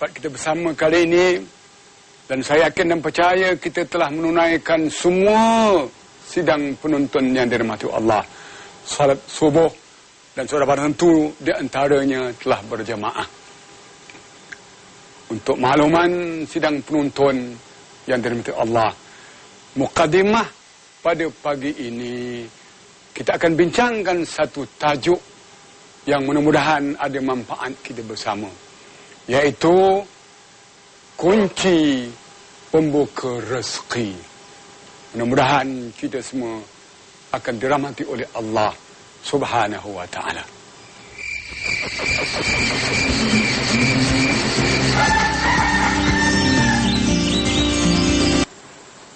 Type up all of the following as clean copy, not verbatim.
Dapat kita bersama kali ini, dan saya yakin dan percaya kita telah menunaikan semua sidang penonton yang dirahmati Allah. Salat subuh dan saudara tentu di antaranya telah berjamaah. Untuk makluman sidang penonton yang dirahmati Allah, mukadimah pada pagi ini kita akan bincangkan satu tajuk yang mudah-mudahan ada manfaat kita bersama, yaitu kunci pembuka rezeki. Mudah-mudahan kita semua akan dirahmati oleh Allah Subhanahu wa ta'ala.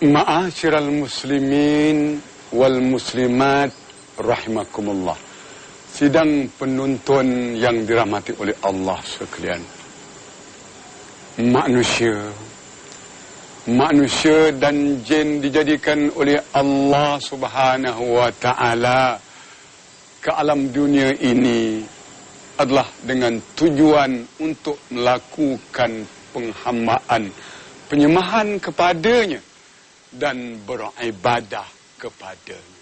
Ma'asyiral muslimin wal muslimat rahimakumullah. Sidang penonton yang dirahmati oleh Allah sekalian. Manusia dan jin dijadikan oleh Allah Subhanahu wa ta'ala ke alam dunia ini adalah dengan tujuan untuk melakukan penghambaan, penyembahan kepadanya dan beribadah kepadanya.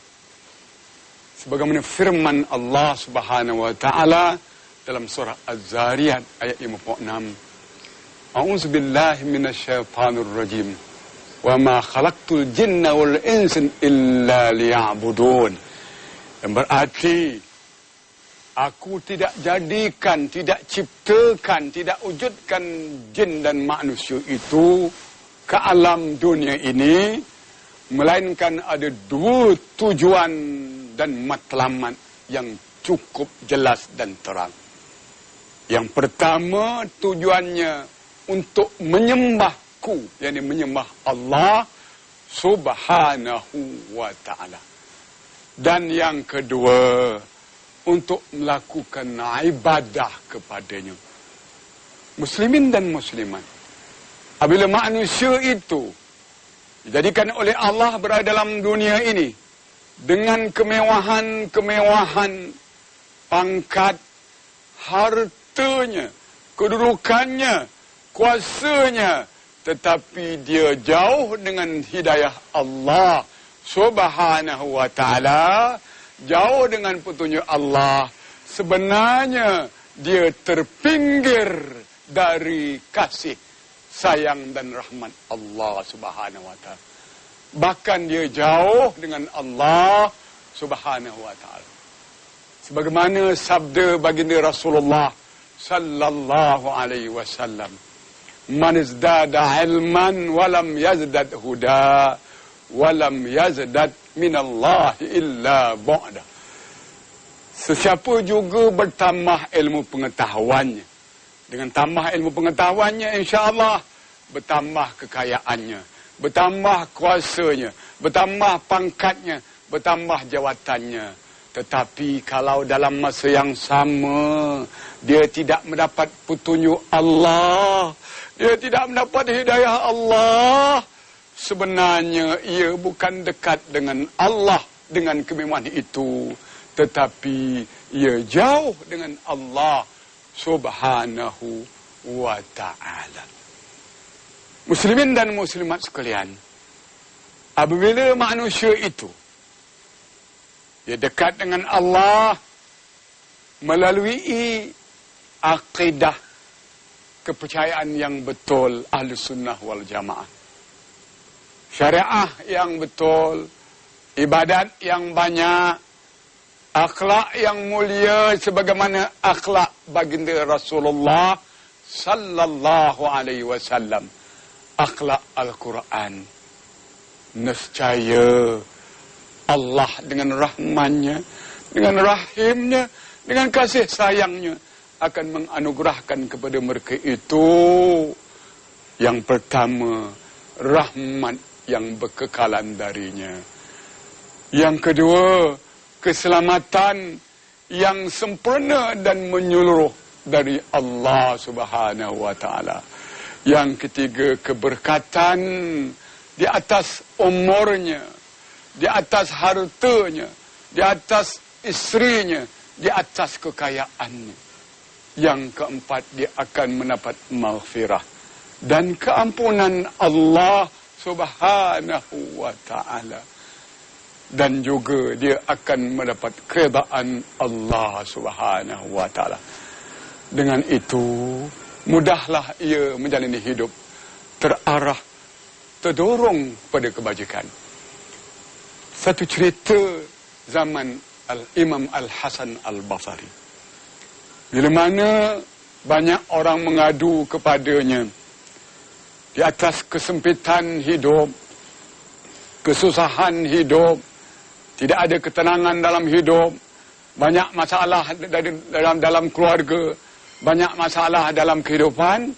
Sebagaimana firman Allah Subhanahu wa ta'ala dalam surah Az-Zariyat ayat 56. A'udzu billahi minasyaitonir rajim. Wa ma khalaqtul jinna wal insa illa liya'budun. Yang berarti aku tidak jadikan, tidak ciptakan, tidak wujudkan jin dan manusia itu ke alam dunia ini, melainkan ada dua tujuan dan matlamat yang cukup jelas dan terang. Yang pertama, tujuannya untuk menyembahku, yakni menyembah Allah Subhanahu wa ta'ala. Dan yang kedua, untuk melakukan ibadah kepadanya. Muslimin dan muslimat, apabila manusia itu dijadikan oleh Allah berada dalam dunia ini dengan kemewahan-kemewahan, pangkat, hartanya, kedudukannya, kuasanya, tetapi dia jauh dengan hidayah Allah Subhanahu wa ta'ala, jauh dengan petunjuk Allah, sebenarnya dia terpinggir dari kasih sayang dan rahmat Allah Subhanahu wa ta'ala. Bahkan dia jauh dengan Allah Subhanahu wa ta'ala. Sebagaimana sabda baginda Rasulullah sallallahu alaihi wasallam, man izdada ilman walam yazdad huda walam yazdad minallahi illa bu'da. Sesiapa juga bertambah ilmu pengetahuannya, dengan tambah ilmu pengetahuannya insya-Allah bertambah kekayaannya, bertambah kuasanya, bertambah pangkatnya, bertambah jawatannya. Tetapi kalau dalam masa yang sama dia tidak mendapat petunjuk Allah, dia tidak mendapat hidayah Allah, sebenarnya ia bukan dekat dengan Allah dengan kemewahan itu, tetapi ia jauh dengan Allah Subhanahu wa ta'ala. Muslimin dan muslimat sekalian, apabila manusia itu dia dekat dengan Allah melalui akidah kepercayaan yang betul ahli sunnah wal jamaah, syariah yang betul, ibadat yang banyak, akhlak yang mulia sebagaimana akhlak baginda Rasulullah sallallahu alaihi wasallam, akhlak Al-Quran, nescaya Allah dengan rahmannya, dengan rahimnya, dengan kasih sayangnya akan menganugerahkan kepada mereka itu yang pertama, rahmat yang berkekalan darinya. Yang kedua, keselamatan yang sempurna dan menyeluruh dari Allah Subhanahu wa ta'ala. Yang ketiga, keberkatan di atas umurnya, di atas hartanya, di atas istrinya, di atas kekayaannya. Yang keempat, dia akan mendapat maghfirah dan keampunan Allah Subhanahu wa ta'ala. Dan juga dia akan mendapat keredaan Allah Subhanahu wa ta'ala. Dengan itu, mudahlah ia menjalani hidup terarah, terdorong pada kebajikan. Satu cerita zaman Imam Al-Hasan Al-Basri, bila mana banyak orang mengadu kepadanya di atas kesempitan hidup, kesusahan hidup, tidak ada ketenangan dalam hidup, banyak masalah dalam keluarga, banyak masalah dalam kehidupan,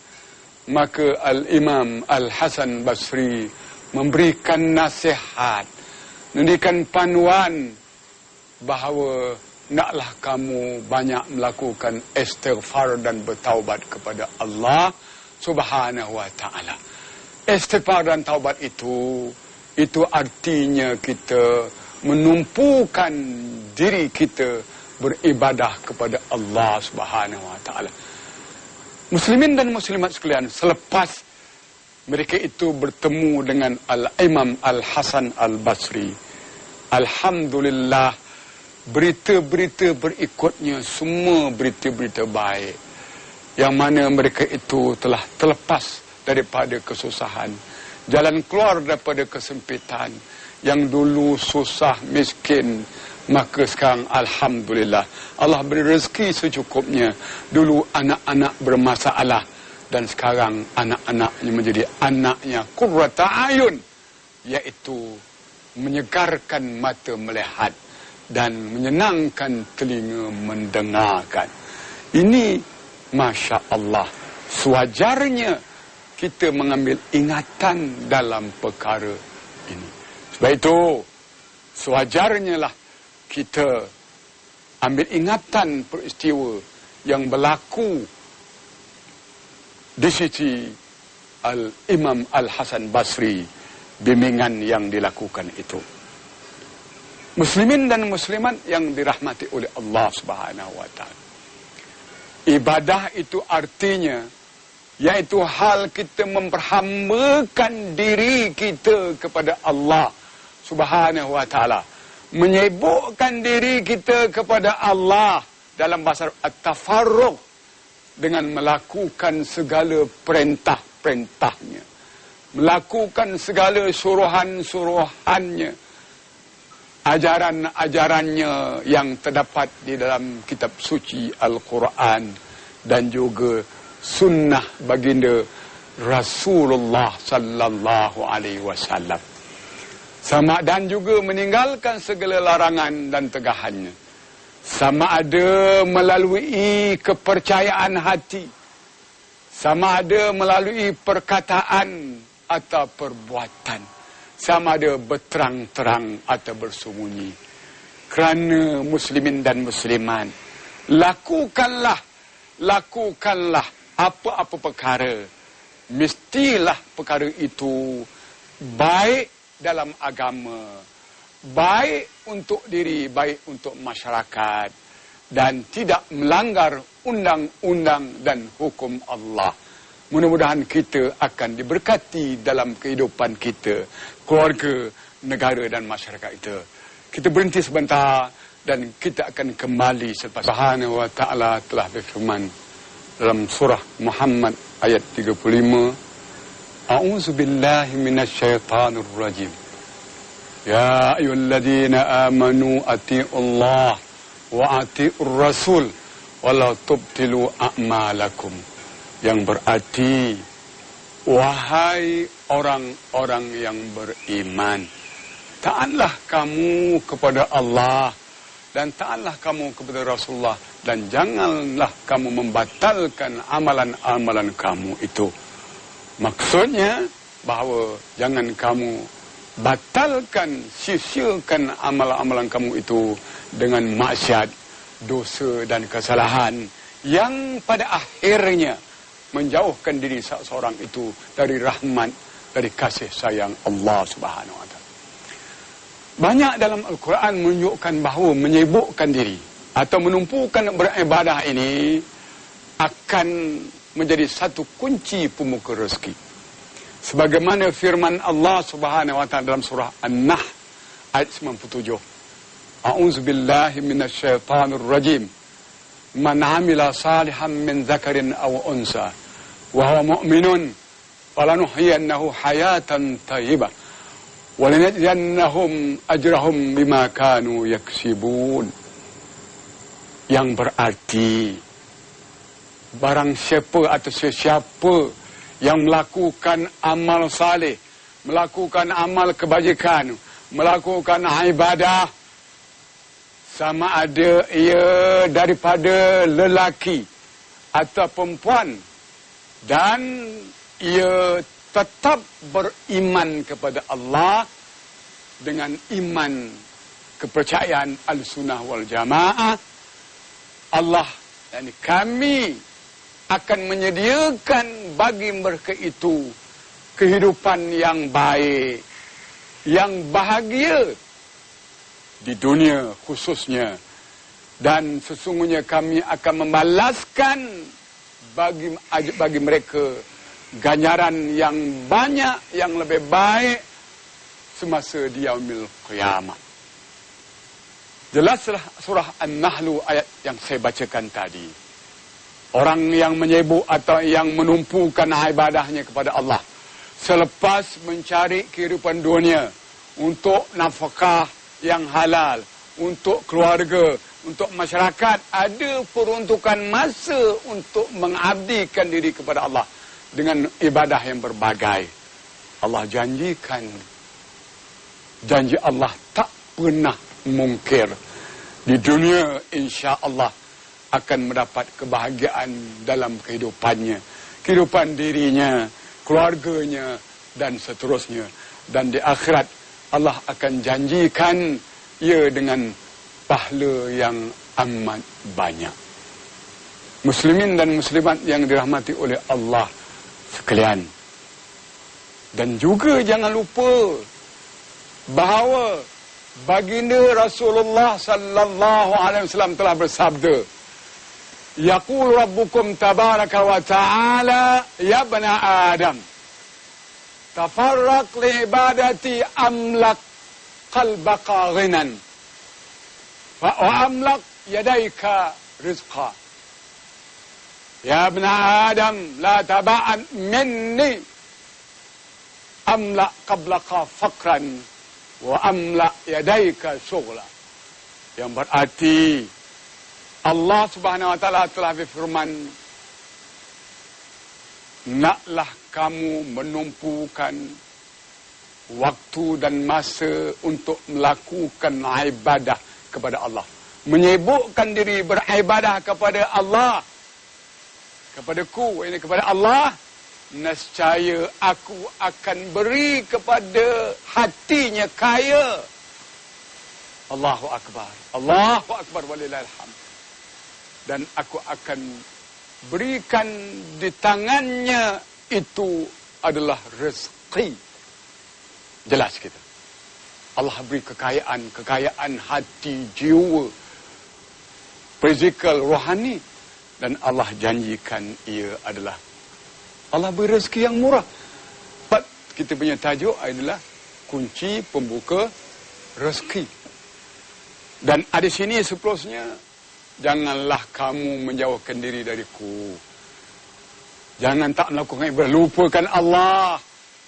maka Al-Imam Al-Hasan Basri memberikan nasihat, memberikan panduan bahawa naklah kamu banyak melakukan istighfar dan bertaubat kepada Allah Subhanahu wa ta'ala. Istighfar dan taubat itu artinya kita menumpukan diri kita beribadah kepada Allah Subhanahu wa ta'ala. Muslimin dan muslimat sekalian, selepas mereka itu bertemu dengan Al-Imam Al-Hasan Al-Basri, alhamdulillah, berita-berita berikutnya semua berita-berita baik, yang mana mereka itu telah terlepas daripada kesusahan, jalan keluar daripada kesempitan. Yang dulu susah, miskin, maka sekarang alhamdulillah Allah beri rezeki secukupnya. Dulu anak-anak bermasalah, dan sekarang anak-anaknya menjadi anaknya qurrata ayun, iaitu menyegarkan mata melihat dan menyenangkan telinga mendengarkan. Ini Masya Allah, sewajarnya kita mengambil ingatan dalam perkara ini. Sebab itu sewajarnya lah kita ambil ingatan peristiwa yang berlaku di sisi Al-Imam Al-Hasan Basri, bimbingan yang dilakukan itu. Muslimin dan muslimat yang dirahmati oleh Allah Subhanahu wa ta'ala, ibadah itu artinya yaitu hal kita memperhambakan diri kita kepada Allah Subhanahu wa ta'ala, menyibukkan diri kita kepada Allah dalam bahasa at-tafarruq, dengan melakukan segala perintah-perintahnya, melakukan segala suruhan-suruhannya, ajaran-ajarannya yang terdapat di dalam kitab suci Al-Quran dan juga sunnah baginda Rasulullah sallallahu alaihi wasallam. Sama, dan juga meninggalkan segala larangan dan tegahannya. Sama ada melalui kepercayaan hati, sama ada melalui perkataan atau perbuatan, sama ada berterang-terang atau bersembunyi. Kerana muslimin dan musliman, lakukanlah apa-apa perkara, mestilah perkara itu baik dalam agama, baik untuk diri, baik untuk masyarakat, dan tidak melanggar undang-undang dan hukum Allah. Mudah-mudahan kita akan diberkati dalam kehidupan kita, keluarga, negara dan masyarakat kita. Kita berhenti sebentar dan kita akan kembali selepas. Subhanahu wa ta'ala telah berfirman dalam surah Muhammad ayat 35, A'udzu billahi minasyaitonir rajim. Ya ayyuhalladzina amanu atii'ullah wa atii'ur rasul wa la tubtilu a'malakum. Yang berarti, wahai orang-orang yang beriman, taatlah kamu kepada Allah dan taatlah kamu kepada Rasulullah, dan janganlah kamu membatalkan amalan-amalan kamu itu. Maksudnya bahawa jangan kamu batalkan, sia-siakan amalan-amalan kamu itu dengan maksiat, dosa dan kesalahan yang pada akhirnya menjauhkan diri seorang itu dari rahmat, dari kasih sayang Allah Subhanahu wa ta'ala. Banyak dalam Al-Quran menunjukkan bahawa menyibukkan diri atau menumpukan beribadah ini akan menjadi satu kunci pembuka rezeki. Sebagaimana firman Allah Subhanahu wa taala dalam surah An-Nahl ayat 97. A'udzubillahi minasyaitonir rajim. Man 'amila salihan min dzakarin aw unsa wa huwa mu'minun falanuhyiyannahu hayatan thayyibah wa lanajziyannahum ajrahum bima kanu yaksibun. Yang berarti barang siapa atau sesiapa yang melakukan amal saleh, melakukan amal kebajikan, melakukan ibadah, sama ada ia daripada lelaki atau perempuan, dan ia tetap beriman kepada Allah dengan iman kepercayaan Al-Sunnah wal Jamaah, Allah, yakni kami akan menyediakan bagi mereka itu kehidupan yang baik, yang bahagia di dunia khususnya, dan sesungguhnya kami akan membalaskan bagi mereka ganjaran yang banyak, yang lebih baik semasa di yaumil qiyamah. Jelaslah surah An-Nahl ayat yang saya bacakan tadi. Orang yang menyibuk atau yang menumpukan ibadahnya kepada Allah selepas mencari kehidupan dunia untuk nafkah yang halal, untuk keluarga, untuk masyarakat, ada peruntukan masa untuk mengabdikan diri kepada Allah dengan ibadah yang berbagai. Allah janjikan, janji Allah tak pernah mungkir. Di dunia insya-Allah akan mendapat kebahagiaan dalam kehidupannya, kehidupan dirinya, keluarganya, dan seterusnya. Dan di akhirat Allah akan janjikan ia dengan pahala yang amat banyak. Muslimin dan muslimat yang dirahmati oleh Allah sekalian. Dan juga jangan lupa bahawa baginda Rasulullah sallallahu alaihi wasallam telah bersabda, Yaqul Rabbukum tabaraka wa ta'ala, ya bani Adam, tafarraq li ibadati amlak qalbaka ghinan wa amlak yadayka rizqa. Ya bani Adam, la taba'an minni amlak qablaka faqran wa amlak yadayka syughla. Yang berarti Allah Subhanahu wa taala telah berfirman, naklah kamu menumpukan waktu dan masa untuk melakukan ibadah kepada Allah, menyibukkan diri beribadah kepada Allah, kepadaku, ini kepada Allah. Nescaya aku akan beri kepada hatinya kaya. Allahu Akbar, Allahu Akbar walillahil hamd. Dan aku akan berikan di tangannya itu adalah rezeki. Jelas kita. Allah beri kekayaan hati, jiwa, fizikal, rohani. Dan Allah janjikan ia adalah, Allah beri rezeki yang murah. Kita punya tajuk adalah kunci pembuka rezeki. Dan ada sini seterusnya, janganlah kamu menjauhkan diri dariku. Jangan tak melakukan ibadah. Lupakan Allah.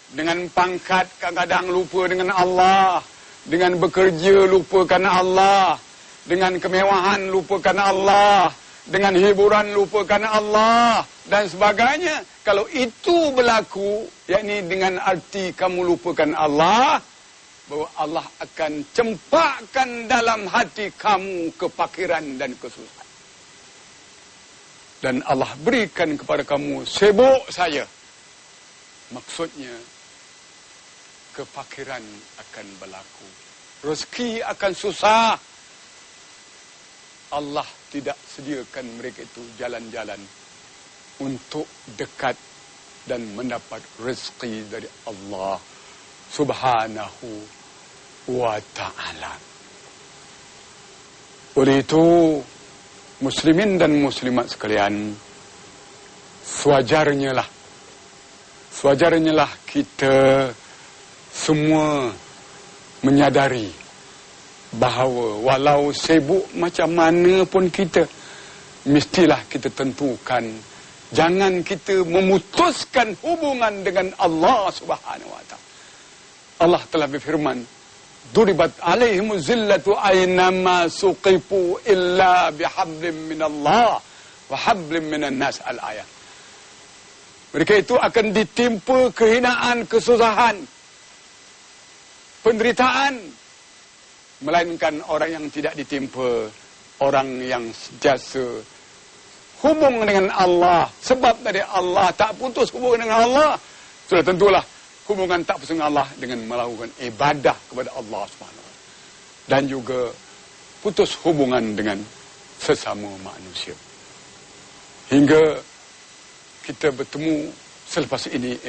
Dengan pangkat kadang-kadang lupa dengan Allah. Dengan bekerja lupakan Allah. Dengan kemewahan lupakan Allah. Dengan hiburan lupakan Allah. Dan sebagainya. Kalau itu berlaku, yakni dengan arti kamu lupakan Allah, bahawa Allah akan cempakkan dalam hati kamu kefakiran dan kesusahan. Dan Allah berikan kepada kamu sibuk saja. Maksudnya, kefakiran akan berlaku. Rezeki akan susah. Allah tidak sediakan mereka itu jalan-jalan untuk dekat dan mendapat rezeki dari Allah Subhanahu wa ta'ala. Oleh itu, muslimin dan muslimat sekalian, sewajarnya lah kita semua menyadari bahawa walau sibuk macam mana pun kita, mestilah kita tentukan jangan kita memutuskan hubungan dengan Allah Subhanahu wa taala. Allah telah berfirman, "Duribat 'alaihimuz zillatu aynama suqifu illa bihablin minallah wa hablin minan nas." Al-ayat. Mereka itu akan ditimpa kehinaan, kesusahan, penderitaan, melainkan orang yang tidak ditimpa, orang yang sentiasa hubung dengan Allah. Sebab dari Allah tak putus hubungan dengan Allah, sudah tentulah hubungan tak putus dengan Allah dengan melakukan ibadah kepada Allah SWT, dan juga putus hubungan dengan sesama manusia. Hingga kita bertemu selepas ini,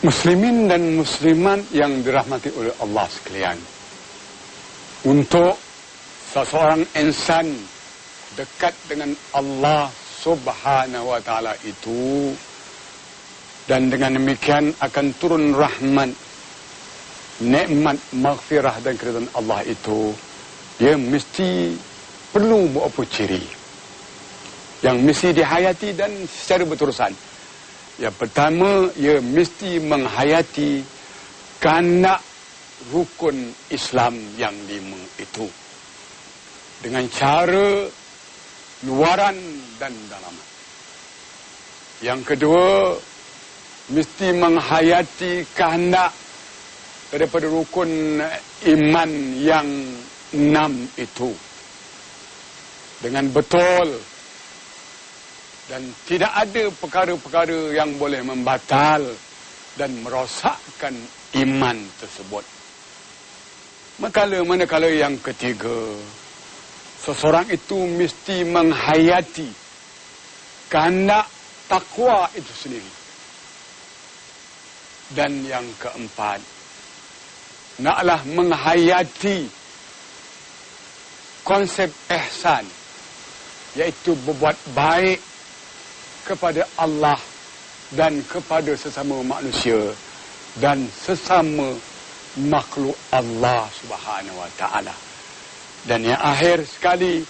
muslimin dan muslimat yang dirahmati oleh Allah sekalian, untuk seseorang insan dekat dengan Allah Subhanahu wa taala itu, dan dengan demikian akan turun rahmat, nikmat, maghfirah dan keridhaan Allah itu, dia mesti perlu beberapa ciri yang mesti dihayati dan secara berterusan. Yang pertama, ia mesti menghayati kehendak rukun Islam yang 5 itu dengan cara luaran dan dalaman. Yang kedua, mesti menghayati kehendak daripada rukun iman yang 6 itu dengan betul, dan tidak ada perkara-perkara yang boleh membatal dan merosakkan iman tersebut. Manakala yang ketiga, seseorang itu mesti menghayati kehendak takwa itu sendiri. Dan yang keempat, naklah menghayati konsep ihsan, iaitu berbuat baik kepada Allah dan kepada sesama manusia dan sesama makhluk Allah Subhanahu wa taala. Dan yang akhir sekali,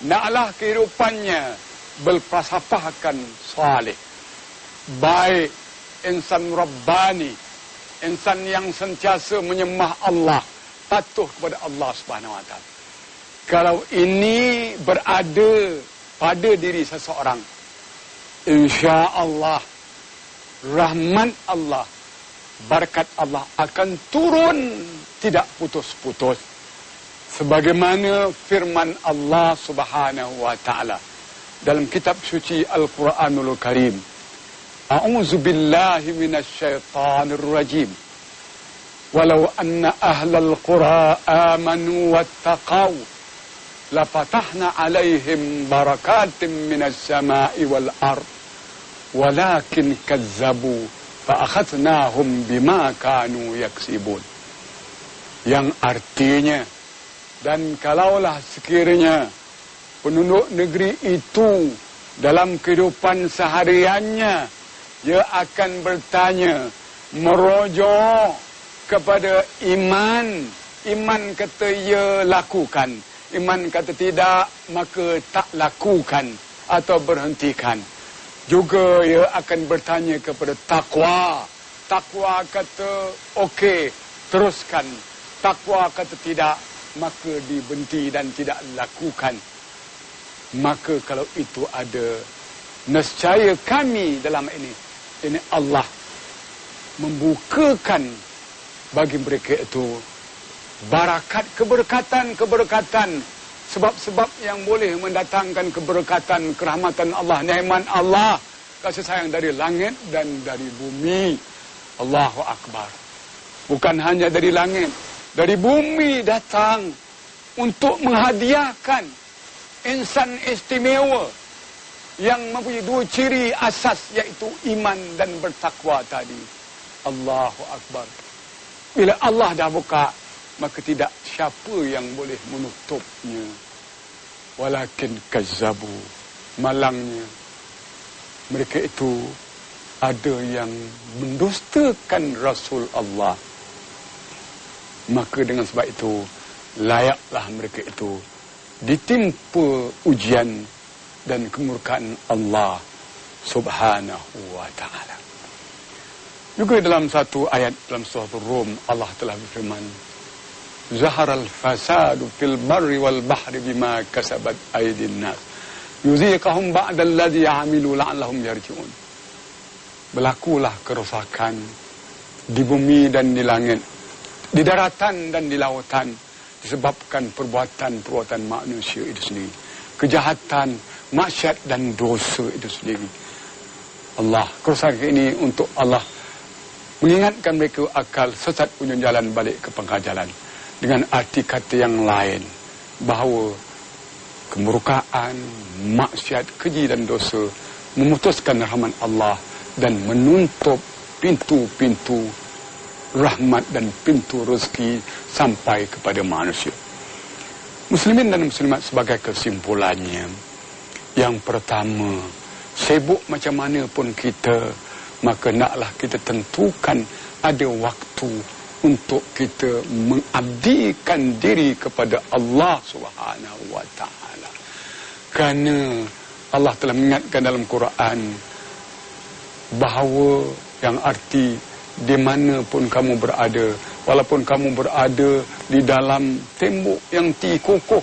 naklah kehidupannya berprasafahkan salih, baik, insan rabbani, insan yang sentiasa menyembah Allah, patuh kepada Allah Subhanahu wa taala. Kalau ini berada pada diri seseorang, insya-Allah rahmat Allah, berkat Allah akan turun tidak putus-putus. Sebagaimana firman Allah Subhanahu wa taala dalam kitab suci Al-Quranul Karim, A'udzu billahi minasyaitonir rajim. Walau anna ahlal qura amanu wattaqaw lafatahna 'alaihim barakatin minas sama'i wal ard walakin kazzabu fa akhadnahum bima kanu yaksibun. Yang artinya, dan kalaulah sekiranya penduduk negeri itu dalam kehidupan sehariannya, ia akan bertanya, merujuk kepada iman. Iman kata ia lakukan, iman kata tidak, maka tak lakukan atau berhentikan. Juga ia akan bertanya kepada takwa. Takwa kata okey, teruskan. Takwa kata tidak, maka diberhenti dan tidak lakukan. Maka kalau itu ada, nescaya kami dalam ini Allah membukakan bagi mereka itu barakat, keberkatan, sebab-sebab yang boleh mendatangkan keberkatan, kerahmatan Allah, nikmat Allah, kasih sayang dari langit dan dari bumi. Allahu Akbar. Bukan hanya dari langit, dari bumi datang untuk menghadiahkan insan istimewa yang mempunyai 2 ciri asas, iaitu iman dan bertakwa tadi. Allahu Akbar. Bila Allah dah buka, maka tidak siapa yang boleh menutupnya. Walakin kazzabu malangnya mereka itu ada yang mendustakan Rasul Allah. Maka dengan sebab itu layaklah mereka itu ditimpa ujian dan kemurkaan Allah Subhanahu wa ta'ala. Juga dalam satu ayat dalam surah Rum, Allah telah berfirman, Zaharal fasadu fil barri wal bahri bima kasabat aydin nas yuziqahum ba'dal ladzi ya'milu la'allahum yarji'un. Berlakulah kerosakan di bumi dan di langit, di daratan dan di lautan, disebabkan perbuatan-perbuatan manusia itu sendiri, kejahatan, maksiat dan dosa itu sendiri. Allah, kerosakan ini untuk Allah mengingatkan mereka akal sesat punya jalan balik ke pengkajalan. Dengan arti kata yang lain, bahawa kemurkaan, maksiat, keji dan dosa memutuskan rahmat Allah dan menutup pintu-pintu rahmat dan pintu rezeki sampai kepada manusia. Muslimin dan muslimat, sebagai kesimpulannya, yang pertama, sibuk macam mana pun kita, maka naklah kita tentukan ada waktu untuk kita mengabdikan diri kepada Allah Subhanahu wa ta'ala. Kerana Allah telah mengingatkan dalam Quran bahawa yang arti di mana pun kamu berada, walaupun kamu berada di dalam tembok yang tinggi kokoh,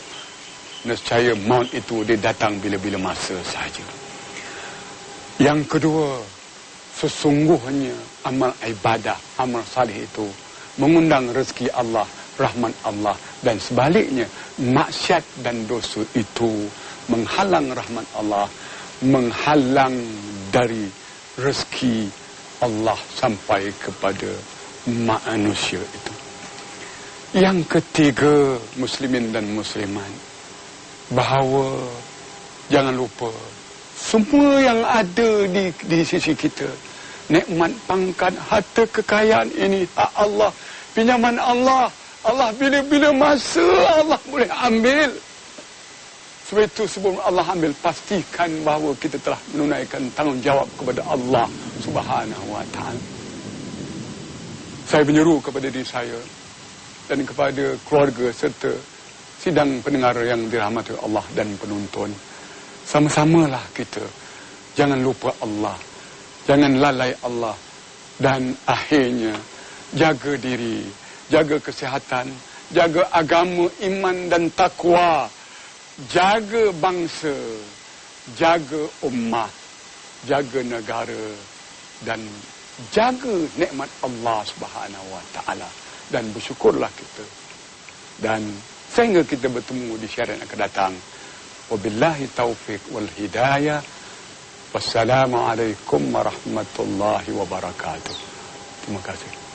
nescaya maut itu dia datang bila-bila masa saja. Yang kedua, sesungguhnya amal ibadah, amal salih itu mengundang rezeki Allah, rahmat Allah, dan sebaliknya maksiat dan dosa itu menghalang rahmat Allah, menghalang dari rezeki Allah sampai kepada manusia itu. Yang ketiga, muslimin dan muslimat, bahawa jangan lupa semua yang ada di sisi kita, nikmat, pangkat, harta, kekayaan ini hak Allah, pinjaman Allah. Allah bila-bila masa Allah boleh ambil. Sebab itu sebelum Allah ambil, pastikan bahawa kita telah menunaikan tanggungjawab kepada Allah Subhanahu wa ta'ala. Saya menyeru kepada diri saya dan kepada keluarga serta sidang pendengar yang dirahmati Allah dan penonton, sama-samalah kita jangan lupa Allah, jangan lalai Allah, dan akhirnya jaga diri, jaga kesihatan, jaga agama, iman dan takwa, jaga bangsa, jaga ummah, jaga negara, dan jaga nikmat Allah Subhanahu wa ta'ala. Dan bersyukurlah kita. Dan sehingga kita bertemu di siaran yang akan datang. Wabillahi taufiq wal hidayah. Wassalamualaikum warahmatullahi wabarakatuh. Terima kasih.